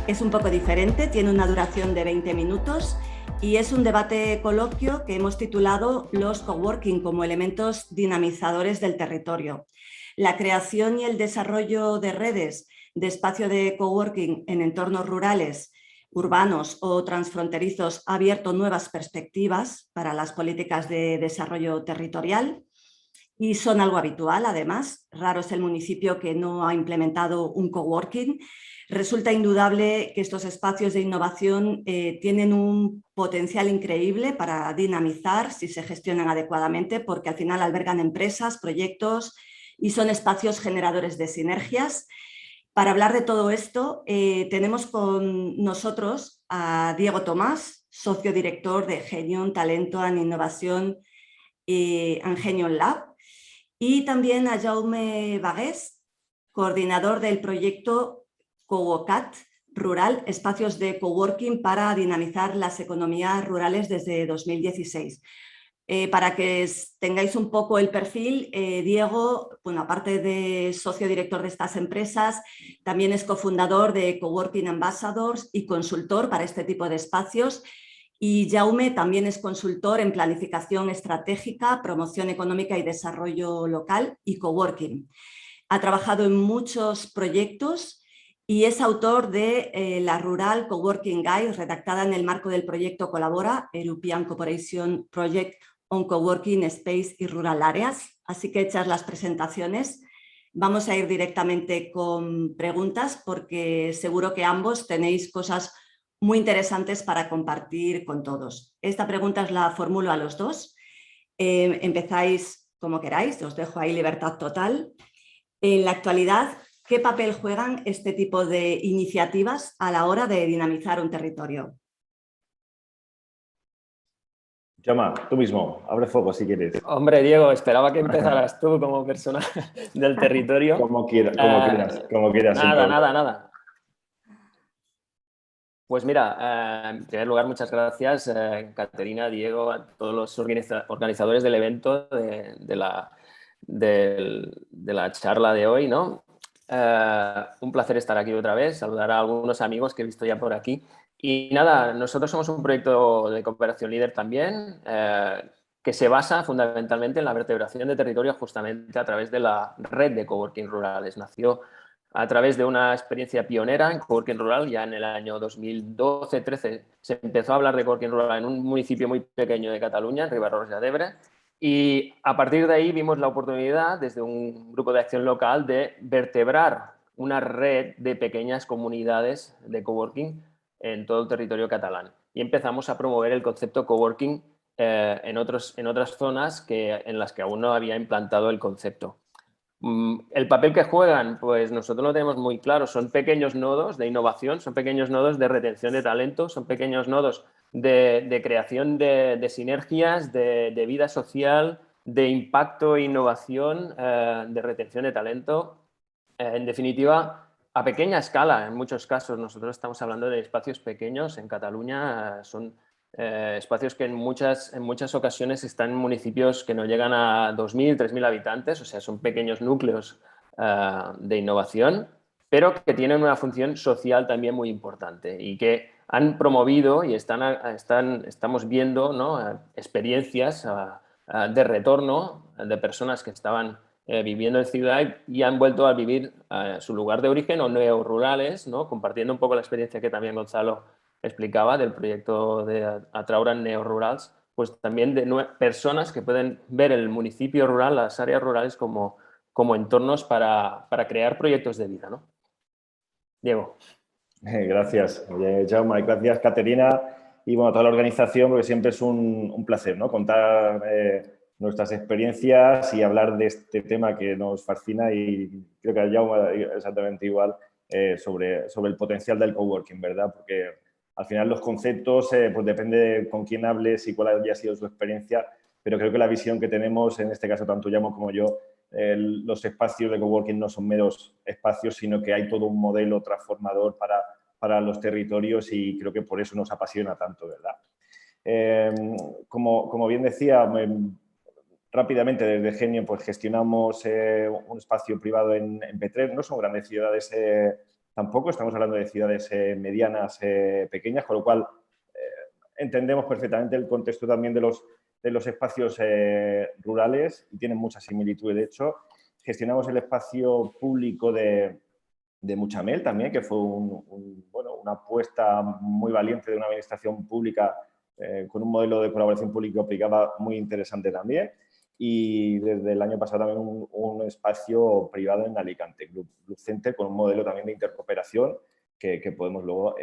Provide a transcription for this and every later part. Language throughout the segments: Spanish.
Es un poco diferente, tiene una duración de 20 minutos y es un debate coloquio que hemos titulado Los coworking como elementos dinamizadores del territorio. La creación y el desarrollo de redes de espacio de coworking en entornos rurales, urbanos o transfronterizos ha abierto nuevas perspectivas para las políticas de desarrollo territorial y son algo habitual, además. Raro es el municipio que no ha implementado un coworking. Resulta indudable que estos espacios de innovación tienen un potencial increíble para dinamizar si se gestionan adecuadamente, porque al final albergan empresas, proyectos y son espacios generadores de sinergias. Para hablar de todo esto, tenemos con nosotros a Diego Tomás, socio director de Genion Talento and Innovación and Genion Lab, y también a Jaume Bagués, coordinador del proyecto CoWoCat Rural, espacios de coworking para dinamizar las economías rurales desde 2016. Para que tengáis un poco el perfil, Diego, bueno, aparte de socio director de estas empresas, también es cofundador de Coworking Ambassadors y consultor para este tipo de espacios. Y Jaume también es consultor en planificación estratégica, promoción económica y desarrollo local y coworking. Ha trabajado en muchos proyectos y es autor de la Rural Coworking Guide, redactada en el marco del proyecto Colabora, European Cooperation Project on Coworking Space y Rural Areas. Así que hechas las presentaciones, vamos a ir directamente con preguntas porque seguro que ambos tenéis cosas muy interesantes para compartir con todos. Esta pregunta os la formulo a los dos. Empezáis como queráis, os dejo ahí libertad total. En la actualidad, ¿qué papel juegan este tipo de iniciativas a la hora de dinamizar un territorio? Jaume, tú mismo, abre fuego si quieres. Hombre, Diego, esperaba que empezaras tú como persona del territorio. Como quieras. Nada. Pues mira, en primer lugar, muchas gracias, Caterina, Diego, a todos los organizadores del evento, de la charla de hoy, ¿no? Un placer estar aquí otra vez, saludar a algunos amigos que he visto ya por aquí. Y nada, nosotros somos un proyecto de cooperación líder también, que se basa fundamentalmente en la vertebración de territorios justamente a través de la red de coworking rurales. Nació a través de una experiencia pionera en coworking rural. Ya en el año 2012-13 se empezó a hablar de coworking rural en un municipio muy pequeño de Cataluña, en Riba-roja d'Ebre, y a partir de ahí vimos la oportunidad, desde un grupo de acción local, de vertebrar una red de pequeñas comunidades de coworking en todo el territorio catalán. Y empezamos a promover el concepto coworking en otras zonas en las que aún no había implantado el concepto. El papel que juegan, pues nosotros lo tenemos muy claro. Son pequeños nodos de innovación, son pequeños nodos de retención de talento, son pequeños nodos de creación de sinergias, de vida social, de impacto e innovación, de retención de talento. En definitiva, a pequeña escala, en muchos casos. Nosotros estamos hablando de espacios pequeños. En Cataluña son espacios que en muchas ocasiones están en municipios que no llegan a 2.000, 3.000 habitantes, o sea, son pequeños núcleos de innovación, pero que tienen una función social también muy importante y que han promovido y estamos viendo, ¿no?, experiencias de retorno de personas que estaban viviendo en ciudad y han vuelto a vivir su lugar de origen o neorurales, ¿no?, compartiendo un poco la experiencia que también Gonzalo explicaba del proyecto de Atrauran Neorurals, pues también de personas que pueden ver el municipio rural, las áreas rurales como entornos para crear proyectos de vida, ¿no? Diego. Gracias, Jaume, gracias, Caterina, y bueno, a toda la organización, porque siempre es un placer, ¿no?, contar nuestras experiencias y hablar de este tema que nos fascina, y creo que a Jaume exactamente igual, sobre el potencial del coworking, ¿verdad? Porque al final los conceptos, pues depende con quién hables y cuál haya sido su experiencia, pero creo que la visión que tenemos, en este caso tanto Jaume como yo, los espacios de coworking no son meros espacios, sino que hay todo un modelo transformador para los territorios, y creo que por eso nos apasiona tanto, ¿verdad? Como bien decía, rápidamente desde Genion pues gestionamos un espacio privado en Petrer, ¿no? Son grandes ciudades tampoco, estamos hablando de ciudades medianas, pequeñas, con lo cual entendemos perfectamente el contexto también de los espacios rurales y tienen muchas similitudes. De hecho, gestionamos el espacio público de Muchamel también, que fue una apuesta muy valiente de una administración pública con un modelo de colaboración público-privada muy interesante también. Y desde el año pasado también un espacio privado en Alicante, Club Center, con un modelo también de intercooperación que podemos luego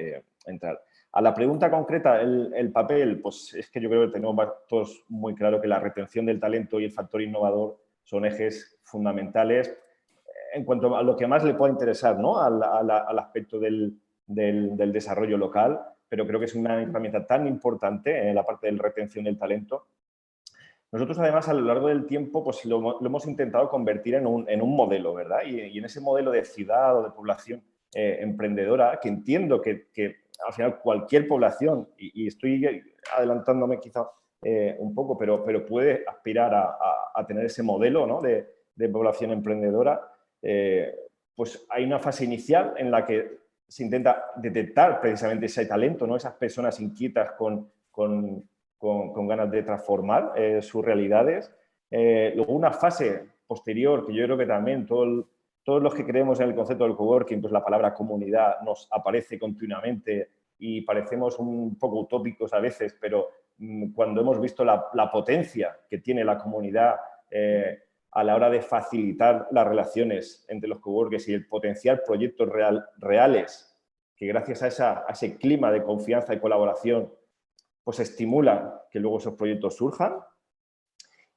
entrar. A la pregunta concreta, el papel, pues es que yo creo que tenemos todos muy claro que la retención del talento y el factor innovador son ejes fundamentales en cuanto a lo que más le pueda interesar, ¿no? al aspecto del desarrollo local, pero creo que es una herramienta tan importante en la parte de la retención del talento. Nosotros, además, a lo largo del tiempo, pues lo hemos intentado convertir en un modelo, ¿verdad? Y en ese modelo de ciudad o de población emprendedora, que entiendo que al final cualquier población, y estoy adelantándome quizá un poco, pero puede aspirar a tener ese modelo, ¿no? de población emprendedora, pues hay una fase inicial en la que se intenta detectar precisamente ese talento, ¿no? Esas personas inquietas con ganas de transformar sus realidades. Luego una fase posterior, que yo creo que también todos los que creemos en el concepto del coworking, pues la palabra comunidad nos aparece continuamente y parecemos un poco utópicos a veces, pero cuando hemos visto la potencia que tiene la comunidad a la hora de facilitar las relaciones entre los coworkers y el potenciar proyectos reales que gracias a ese clima de confianza y colaboración pues estimulan que luego esos proyectos surjan.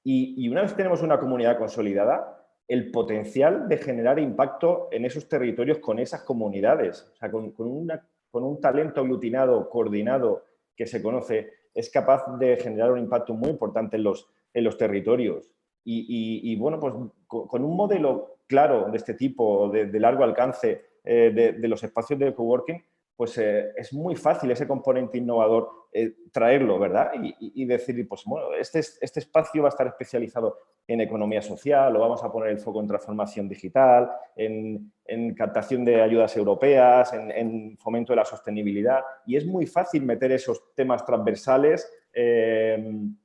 Y una vez tenemos una comunidad consolidada, el potencial de generar impacto en esos territorios con esas comunidades, o sea, con un talento aglutinado, coordinado, que se conoce, es capaz de generar un impacto muy importante en los territorios. Y bueno, pues con un modelo claro de este tipo, de largo alcance, de los espacios de coworking, pues es muy fácil ese componente innovador traerlo, ¿verdad? Y decir, pues bueno, este espacio va a estar especializado en economía social, o vamos a poner el foco en transformación digital, en captación de ayudas europeas, en fomento de la sostenibilidad. Y es muy fácil meter esos temas transversales en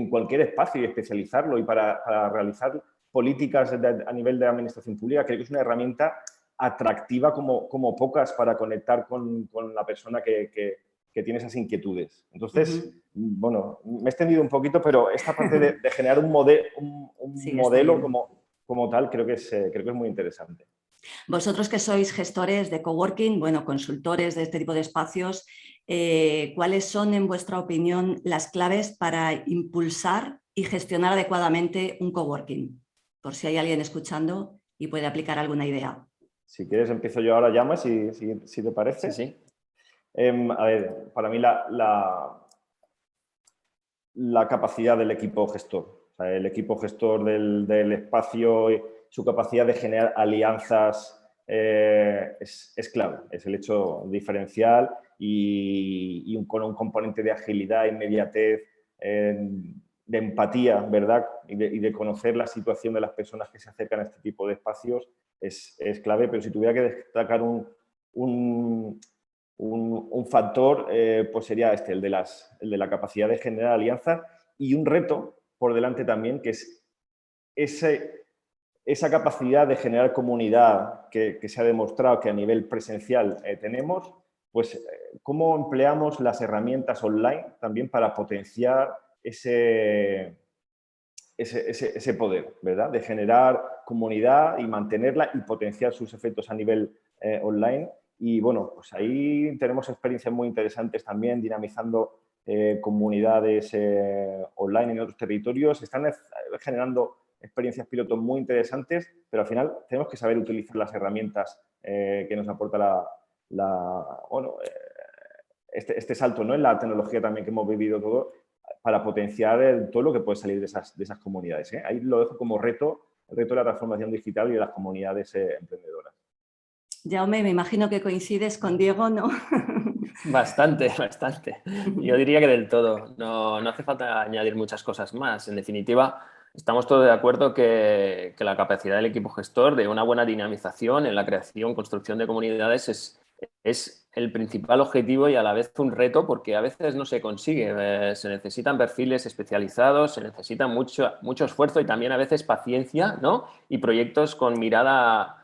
cualquier espacio y especializarlo. Y para realizar políticas a nivel de administración pública, creo que es una herramienta atractiva como pocas para conectar con la persona que tiene esas inquietudes. Entonces, bueno, me he extendido un poquito, pero esta parte de generar un modelo como tal creo que es muy interesante. Vosotros que sois gestores de coworking, bueno, consultores de este tipo de espacios, ¿cuáles son, en vuestra opinión, las claves para impulsar y gestionar adecuadamente un coworking? Por si hay alguien escuchando y puede aplicar alguna idea. Si quieres, empiezo yo ahora, Jaume, si te parece. Sí. A ver, para mí la capacidad del equipo gestor. O sea, el equipo gestor del espacio, su capacidad de generar alianzas es clave. Es el hecho diferencial y con un componente de agilidad, inmediatez, de empatía, ¿verdad? Y de conocer la situación de las personas que se acercan a este tipo de espacios es clave. Pero si tuviera que destacar un factor, pues sería el de la capacidad de generar alianzas, y un reto por delante también, que es esa capacidad de generar comunidad que se ha demostrado que a nivel presencial tenemos, pues cómo empleamos las herramientas online también para potenciar ese poder, ¿verdad? De generar comunidad y mantenerla y potenciar sus efectos a nivel online. Y bueno, pues ahí tenemos experiencias muy interesantes también, dinamizando comunidades online en otros territorios. Están generando experiencias pilotos muy interesantes, pero al final tenemos que saber utilizar las herramientas que nos aporta este salto, ¿no? En la tecnología también que hemos vivido todo, para potenciar todo lo que puede salir de esas comunidades. Ahí lo dejo como reto, el reto de la transformación digital y de las comunidades emprendedoras. Jaume, me imagino que coincides con Diego, ¿no? Bastante. Yo diría que del todo. No hace falta añadir muchas cosas más. En definitiva, estamos todos de acuerdo que la capacidad del equipo gestor de una buena dinamización en la creación, construcción de comunidades es el principal objetivo y a la vez un reto porque a veces no se consigue. Se necesitan perfiles especializados, se necesita mucho esfuerzo y también a veces paciencia, ¿no? Y proyectos con mirada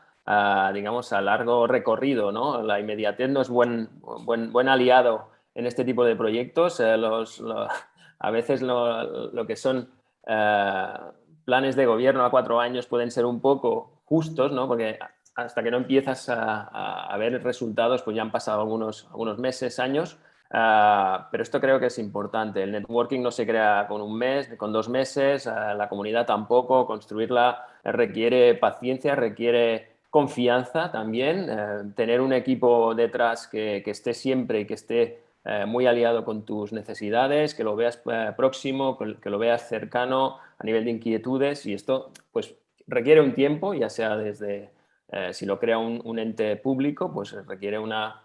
digamos, a largo recorrido, ¿no? La inmediatez no es buen aliado en este tipo de proyectos. A veces lo que son planes de gobierno a 4 años pueden ser un poco justos, ¿no? Porque hasta que no empiezas a ver resultados, pues ya han pasado algunos meses, años. Pero esto creo que es importante. El networking no se crea con un mes, con 2 meses, la comunidad tampoco. Construirla requiere paciencia, requiere confianza también, tener un equipo detrás que esté siempre y que esté muy aliado con tus necesidades, que lo veas próximo, que lo veas cercano a nivel de inquietudes, y esto pues requiere un tiempo, ya sea desde, si lo crea un ente público, pues requiere una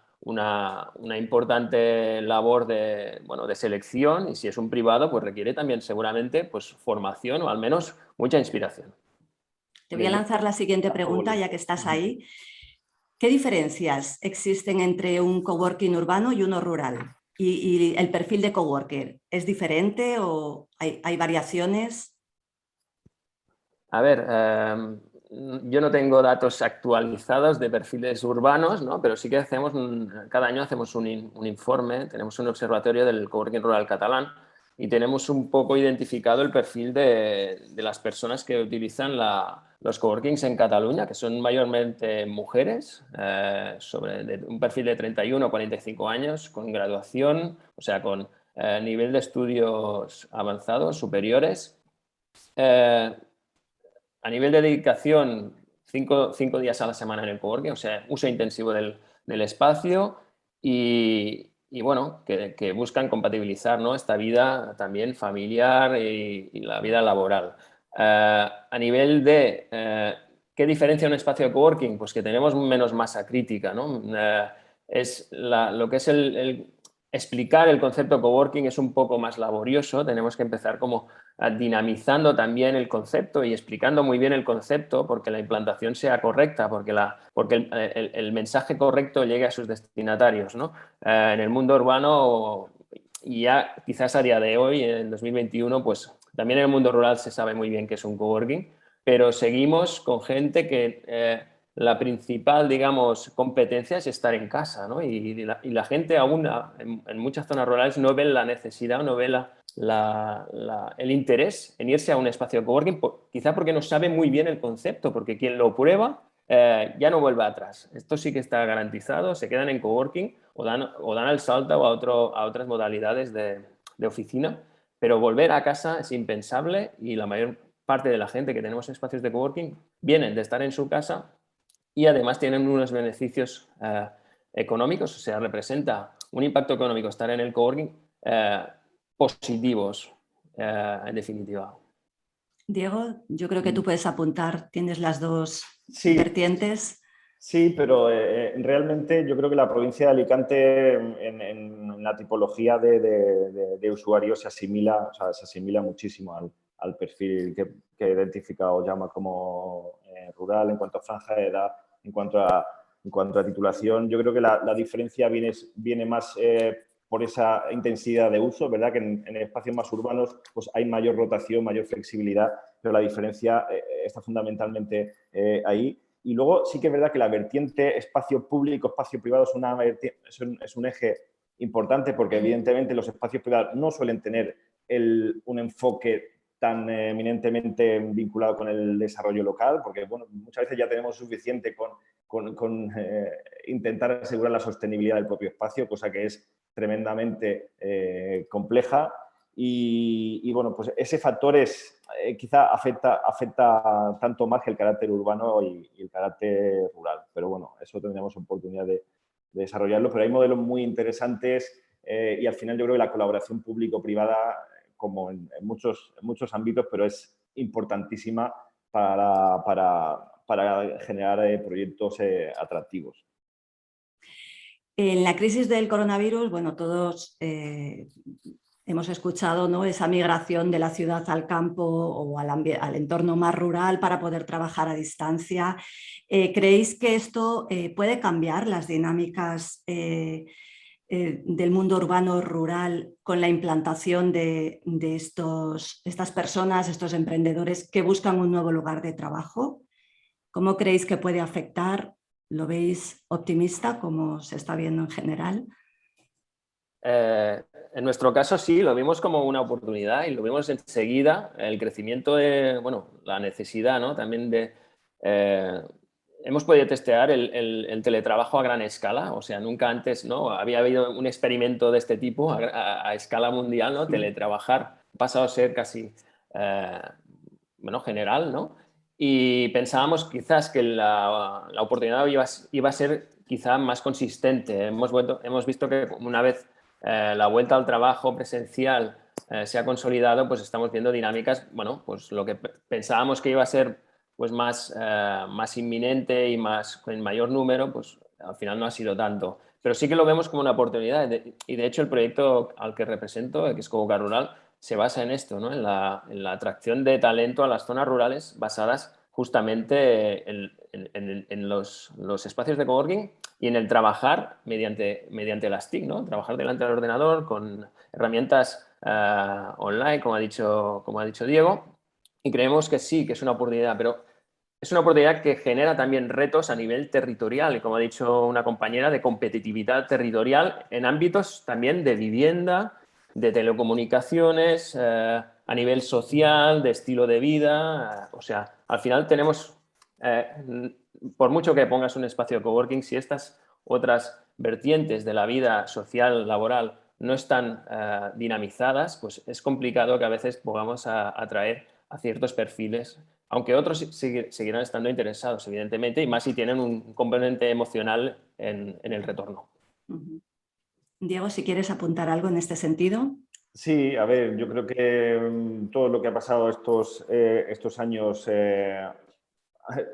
importante labor de selección, y si es un privado, pues requiere también seguramente pues, formación o al menos mucha inspiración. Te voy a lanzar la siguiente pregunta, ya que estás ahí. ¿Qué diferencias existen entre un coworking urbano y uno rural? ¿Y el perfil de coworker es diferente o hay variaciones? A ver, yo no tengo datos actualizados de perfiles urbanos, ¿no? Pero sí que cada año hacemos un informe, tenemos un observatorio del coworking rural catalán y tenemos un poco identificado el perfil de las personas que utilizan los coworkings en Cataluña, que son mayormente mujeres, de un perfil de 31 o 45 años, con graduación, o sea, con nivel de estudios avanzados, superiores. A nivel de dedicación, 5 días a la semana en el coworking, o sea, uso intensivo del espacio y bueno, que buscan compatibilizar, ¿no? Esta vida también familiar y la vida laboral. A nivel de ¿qué diferencia un espacio de coworking? Pues que tenemos menos masa crítica, ¿no? Lo que es explicar el concepto coworking es un poco más laborioso, tenemos que empezar como dinamizando también el concepto y explicando muy bien el concepto porque la implantación sea correcta, porque el mensaje correcto llegue a sus destinatarios, ¿no? En el mundo urbano, y ya quizás a día de hoy, en 2021, pues también en el mundo rural se sabe muy bien que es un coworking, pero seguimos con gente que la principal, digamos, competencia es estar en casa, ¿no? Y la gente aún en muchas zonas rurales no ve la necesidad, no ve el interés en irse a un espacio de coworking, quizá porque no sabe muy bien el concepto, porque quien lo prueba ya no vuelve atrás. Esto sí que está garantizado, se quedan en coworking o dan el salto a otras modalidades de oficina, pero volver a casa es impensable y la mayor parte de la gente que tenemos en espacios de coworking vienen de estar en su casa y además tienen unos beneficios económicos, o sea, representa un impacto económico estar en el coworking positivos, en definitiva. Diego, yo creo que tú puedes apuntar, tienes las dos vertientes. Sí, pero realmente yo creo que la provincia de Alicante en la tipología de usuarios se asimila muchísimo al perfil que ha identificado Jaume como rural en cuanto a franja de edad, en cuanto a titulación. Yo creo que la diferencia viene más por esa intensidad de uso, ¿verdad? Que en espacios más urbanos pues hay mayor rotación, mayor flexibilidad, pero la diferencia está fundamentalmente ahí. Y luego sí que es verdad que la vertiente espacio público, espacio privado es un eje importante porque evidentemente los espacios privados no suelen tener un enfoque tan eminentemente vinculado con el desarrollo local, porque bueno, muchas veces ya tenemos suficiente con intentar asegurar la sostenibilidad del propio espacio, cosa que es tremendamente compleja. Y bueno, pues ese factor quizá afecta tanto más que el carácter urbano y el carácter rural. Pero bueno, eso tendremos oportunidad de desarrollarlo. Pero hay modelos muy interesantes y al final yo creo que la colaboración público-privada, como en muchos ámbitos, pero es importantísima para generar proyectos atractivos. En la crisis del coronavirus, bueno, todos hemos escuchado, ¿no?, esa migración de la ciudad al campo o al entorno más rural para poder trabajar a distancia. ¿Creéis que esto puede cambiar las dinámicas del mundo urbano rural con la implantación de estas personas, estos emprendedores que buscan un nuevo lugar de trabajo? ¿Cómo creéis que puede afectar? ¿Lo veis optimista, como se está viendo en general? En nuestro caso sí, lo vimos como una oportunidad y lo vimos enseguida, el crecimiento de, bueno, la necesidad, ¿no? También de... hemos podido testear el teletrabajo a gran escala, o sea, nunca antes, ¿no?, había habido un experimento de este tipo a escala mundial, ¿no? Teletrabajar ha pasado a ser casi, bueno, general, ¿no? Y pensábamos quizás que la oportunidad iba a ser quizá más consistente. Hemos visto que una vez la vuelta al trabajo presencial se ha consolidado, pues estamos viendo dinámicas, bueno, pues lo que pensábamos que iba a ser pues más inminente y con mayor número, pues al final no ha sido tanto. Pero sí que lo vemos como una oportunidad y de hecho el proyecto al que represento, que es Coworking Rural, se basa en esto, ¿no? En la atracción de talento a las zonas rurales basadas justamente en los espacios de coworking y en el trabajar mediante las TIC, ¿no? Trabajar delante del ordenador con herramientas online, como ha dicho Diego, y creemos que sí, que es una oportunidad, pero es una oportunidad que genera también retos a nivel territorial y, como ha dicho una compañera, de competitividad territorial en ámbitos también de vivienda, de telecomunicaciones, a nivel social, de estilo de vida. O sea, al final tenemos, por mucho que pongas un espacio de coworking, si estas otras vertientes de la vida social, laboral, no están dinamizadas, pues es complicado que a veces podamos atraer a ciertos perfiles, aunque otros seguirán estando interesados, evidentemente, y más si tienen un componente emocional en el retorno. Diego, si quieres apuntar algo en este sentido. Sí, a ver, yo creo que todo lo que ha pasado estos años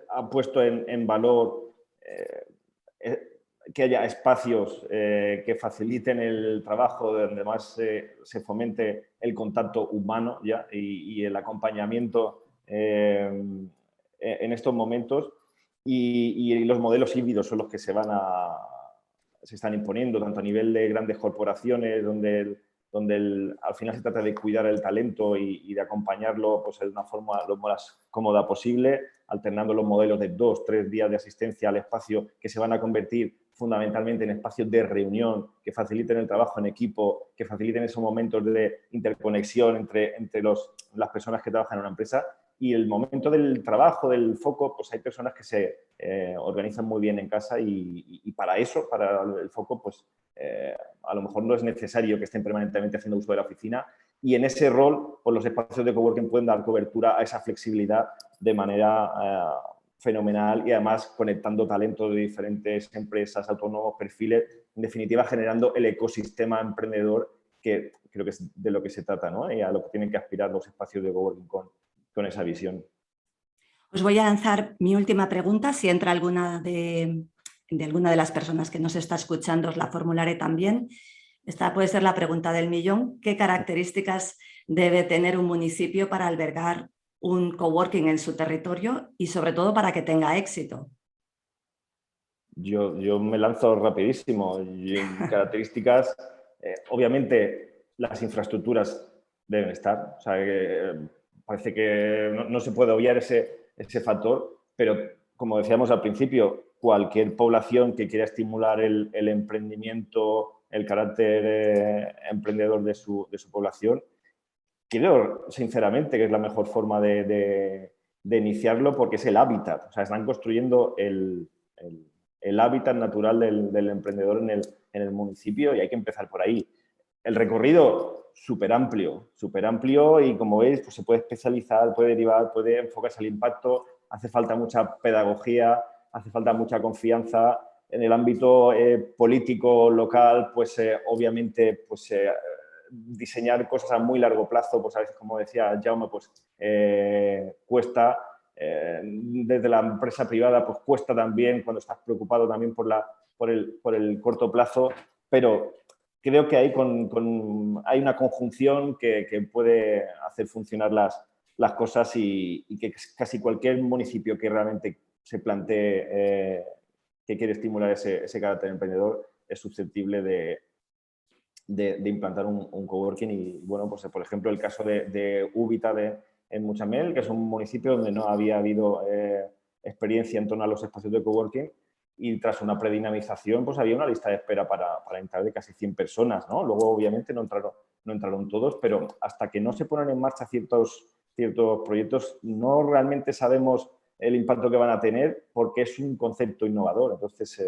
ha puesto en valor que haya espacios que faciliten el trabajo, donde más se fomente el contacto humano ya y el acompañamiento en estos momentos. Y los modelos híbridos son los que se están imponiendo, tanto a nivel de grandes corporaciones, donde al final se trata de cuidar el talento y de acompañarlo pues, de una forma lo más cómoda posible, alternando los modelos de 2-3 días de asistencia al espacio, que se van a convertir fundamentalmente en espacios de reunión, que faciliten el trabajo en equipo, que faciliten esos momentos de interconexión entre las personas que trabajan en una empresa. Y el momento del trabajo, del foco, pues hay personas que se organizan muy bien en casa y para eso, para el foco, pues a lo mejor no es necesario que estén permanentemente haciendo uso de la oficina, y en ese rol pues los espacios de coworking pueden dar cobertura a esa flexibilidad de manera fenomenal y además conectando talentos de diferentes empresas, autónomos, perfiles, en definitiva generando el ecosistema emprendedor que creo que es de lo que se trata, ¿no? Y a lo que tienen que aspirar los espacios de coworking con esa visión. Os voy a lanzar mi última pregunta. Si entra alguna de alguna de las personas que nos está escuchando, os la formularé también. Esta puede ser la pregunta del millón. ¿Qué características debe tener un municipio para albergar un coworking en su territorio y sobre todo para que tenga éxito? Yo me lanzo rapidísimo. Características, obviamente las infraestructuras deben estar. O sea, parece que no se puede obviar ese factor, pero como decíamos al principio, cualquier población que quiera estimular el emprendimiento, el carácter emprendedor de su población, creo sinceramente que es la mejor forma de iniciarlo, porque es el hábitat. O sea, están construyendo el hábitat natural del emprendedor en el municipio y hay que empezar por ahí. El recorrido súper amplio y como veis pues se puede especializar, puede derivar, puede enfocarse al impacto, hace falta mucha pedagogía, hace falta mucha confianza. En el ámbito político local, pues obviamente pues, diseñar cosas a muy largo plazo, pues a veces, como decía Jaume, pues cuesta. Desde la empresa privada pues cuesta también cuando estás preocupado también por el corto plazo, pero creo que hay una conjunción que puede hacer funcionar las cosas y que casi cualquier municipio que realmente se plantee que quiere estimular ese carácter emprendedor es susceptible de implantar un coworking. Y bueno, pues por ejemplo el caso de Ubita en Muchamel, que es un municipio donde no había habido experiencia en torno a los espacios de coworking, y tras una predinamización pues había una lista de espera para entrar de casi 100 personas, ¿no? Luego obviamente no entraron todos, pero hasta que no se ponen en marcha ciertos proyectos no realmente sabemos el impacto que van a tener, porque es un concepto innovador. Entonces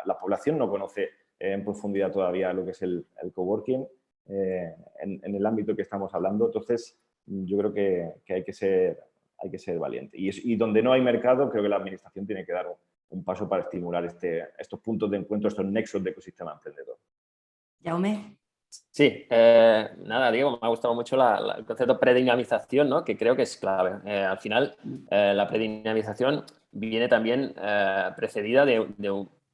la población no conoce en profundidad todavía lo que es el coworking en el ámbito que estamos hablando. Entonces yo creo que hay que ser valiente. Y donde no hay mercado, creo que la administración tiene que dar un paso para estimular estos puntos de encuentro, estos nexos de ecosistema emprendedor. Jaume. Sí, nada, Diego, me ha gustado mucho el concepto de predinamización, ¿no? Que creo que es clave. Al final, la predinamización viene también precedida de,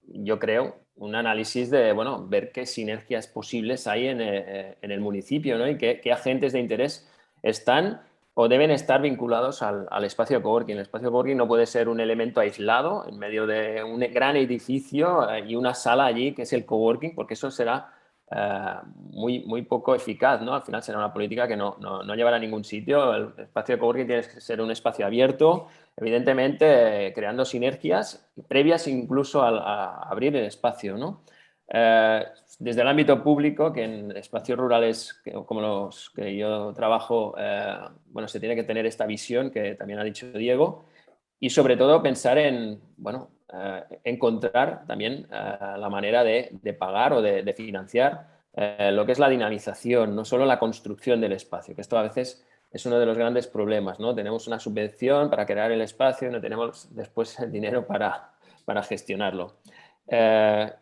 yo creo, un análisis de, bueno, ver qué sinergias posibles hay en el municipio, ¿no? Y qué agentes de interés están o deben estar vinculados al espacio de coworking. El espacio de coworking no puede ser un elemento aislado en medio de un gran edificio y una sala allí que es el coworking, porque eso será muy poco eficaz, ¿no? Al final será una política que no llevará a ningún sitio. El espacio de coworking tiene que ser un espacio abierto, evidentemente creando sinergias previas incluso a abrir el espacio, ¿no? Desde el ámbito público, que en espacios rurales como los que yo trabajo, bueno, se tiene que tener esta visión que también ha dicho Diego, y sobre todo pensar en, bueno, encontrar también la manera de pagar o de financiar lo que es la dinamización, no solo la construcción del espacio, que esto a veces es uno de los grandes problemas, ¿no? Tenemos una subvención para crear el espacio y no tenemos después el dinero para gestionarlo.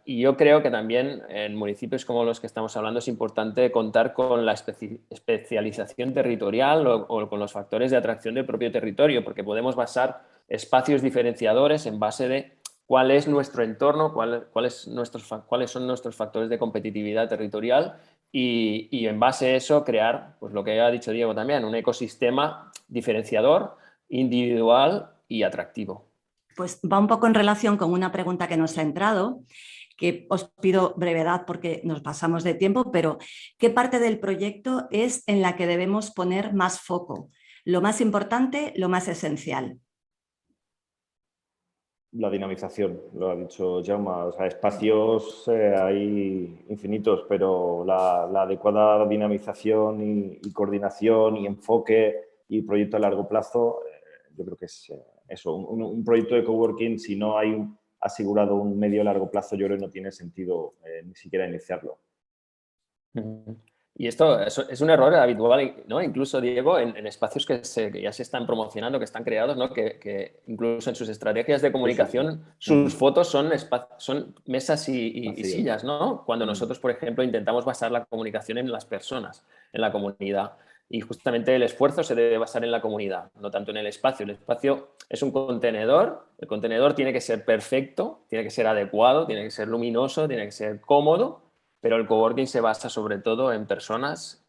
Y yo creo que también en municipios como los que estamos hablando es importante contar con la especialización territorial o con los factores de atracción del propio territorio, porque podemos basar espacios diferenciadores en base de cuál es nuestro entorno, cuáles son nuestros factores de competitividad territorial y en base a eso crear, pues lo que ha dicho Diego también, un ecosistema diferenciador, individual y atractivo. Pues va un poco en relación con una pregunta que nos ha entrado, que os pido brevedad porque nos pasamos de tiempo, pero ¿qué parte del proyecto es en la que debemos poner más foco? Lo más importante, lo más esencial. La dinamización, lo ha dicho Jaume. O sea, espacios hay infinitos, pero la adecuada dinamización y coordinación y enfoque y proyecto a largo plazo, yo creo que es eso. Un proyecto de coworking, si no hay asegurado un medio a largo plazo, yo creo que no tiene sentido ni siquiera iniciarlo. Y esto es un error habitual, ¿no? Incluso, Diego, en espacios que ya se están promocionando, que están creados, ¿no? Que incluso en sus estrategias de comunicación, sus fotos son mesas y sillas, ¿no? Cuando nosotros, por ejemplo, intentamos basar la comunicación en las personas, en la comunidad. Y justamente el esfuerzo se debe basar en la comunidad, no tanto en el espacio. El espacio es un contenedor, el contenedor tiene que ser perfecto, tiene que ser adecuado, tiene que ser luminoso, tiene que ser cómodo, pero el coworking se basa sobre todo en personas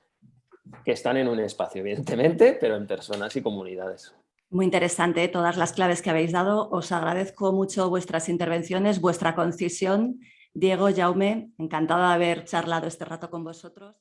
que están en un espacio, evidentemente, pero en personas y comunidades. Muy interesante todas las claves que habéis dado. Os agradezco mucho vuestras intervenciones, vuestra concisión. Diego, Jaume, encantada de haber charlado este rato con vosotros.